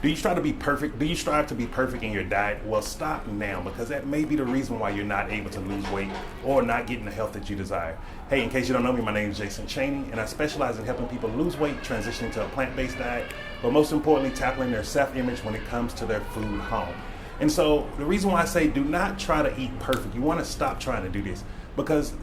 Do you try to be perfect? Do you strive to be perfect in your diet? Well, stop now, because that may be the reason why you're not able to lose weight or not getting the health that you desire. Hey, in case you don't know me, my name is Jason Chaney, and I specialize in helping people lose weight, transitioning to a plant-based diet, but most importantly, tackling their self-image when it comes to their food home. And so the reason why I say do not try to eat perfect, you want to stop trying to do this, because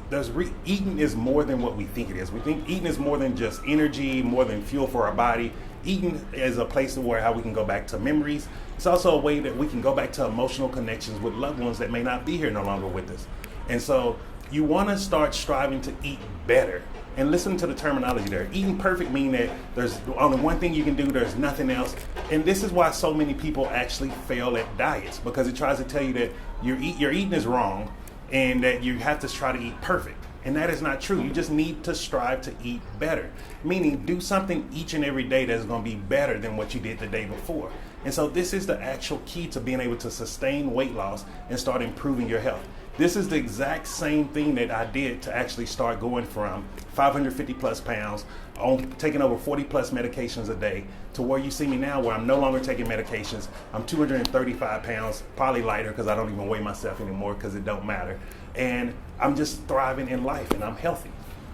eating is more than what we think it is. We think eating is more than just energy, more than fuel for our body. Eating is a place where how we can go back to memories. It's also a way that we can go back to emotional connections with loved ones that may not be here no longer with us. And so you want to start striving to eat better. And listen to the terminology there. Eating perfect means that there's only one thing you can do, there's nothing else. And this is why so many people actually fail at diets, because it tries to tell you that your eating is wrong and that you have to try to eat perfect. And that is not true. You just need to strive to eat better, meaning do something each and every day that's going to be better than what you did the day before. And so this is the actual key to being able to sustain weight loss and start improving your health. This is the exact same thing that I did to actually start going from 550 plus pounds, on taking over 40 plus medications a day, to where you see me now, where I'm no longer taking medications. I'm 235 pounds, probably lighter because I don't even weigh myself anymore because it don't matter. And I'm just thriving in life and I'm healthy.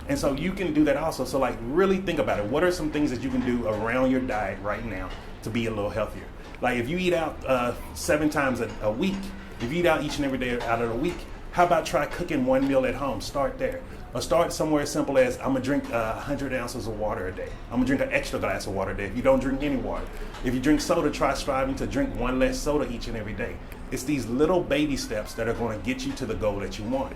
And so you can do that also. So like really think about it. What are some things that you can do around your diet right now to be a little healthier? Like if you eat out 7 times a week, if you eat out each and every day out of the week, how about try cooking one meal at home? Start there. Or start somewhere as simple as I'm gonna drink 100 ounces of water a day. I'm gonna drink an extra glass of water a day if you don't drink any water. If you drink soda, try striving to drink one less soda each and every day. It's these little baby steps that are gonna get you to the goal that you want.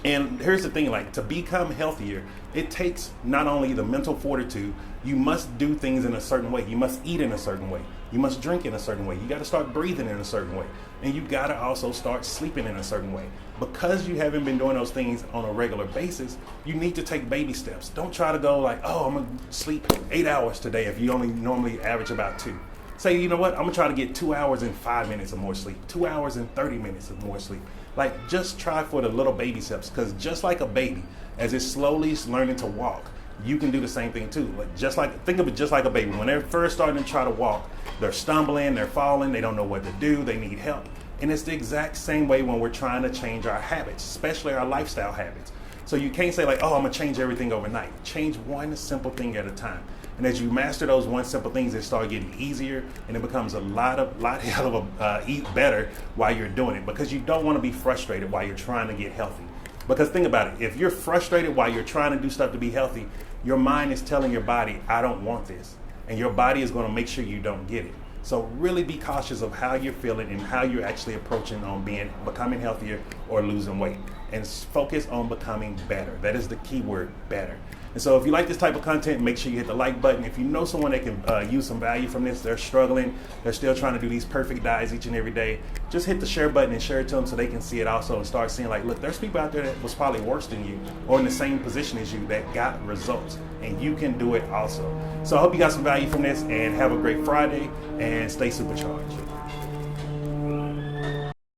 And here's the thing, like to become healthier, it takes not only the mental fortitude, you must do things in a certain way. You must eat in a certain way. You must drink in a certain way. You got to start breathing in a certain way. And you got to also start sleeping in a certain way. Because you haven't been doing those things on a regular basis, you need to take baby steps. Don't try to go like, oh, I'm going to sleep 8 hours today if you only normally average about 2. Say, you know what, I'm going to try to get 2 hours and 5 minutes of more sleep, 2 hours and 30 minutes of more sleep. Like just try for the little baby steps, because just like a baby, as it's slowly learning to walk, you can do the same thing too. Like think of it just like a baby. When they're first starting to try to walk, they're stumbling, they're falling, they don't know what to do, they need help. And it's the exact same way when we're trying to change our habits, especially our lifestyle habits. So you can't say like, oh, I'm gonna change everything overnight. Change one simple thing at a time. And as you master those one simple things, it start getting easier, and it becomes a lot hell of eat better while you're doing it, because you don't want to be frustrated while you're trying to get healthy. Because think about it, if you're frustrated while you're trying to do stuff to be healthy, your mind is telling your body, I don't want this. And your body is going to make sure you don't get it. So really be cautious of how you're feeling and how you're actually approaching on becoming healthier or losing weight. And focus on becoming better. That is the key word, better. And so if you like this type of content, make sure you hit the like button. If you know someone that can use some value from this, they're struggling, they're still trying to do these perfect diets each and every day, just hit the share button and share it to them so they can see it also and start seeing like, look, there's people out there that was probably worse than you or in the same position as you that got results, and you can do it also. So I hope you got some value from this, and have a great Friday and stay supercharged.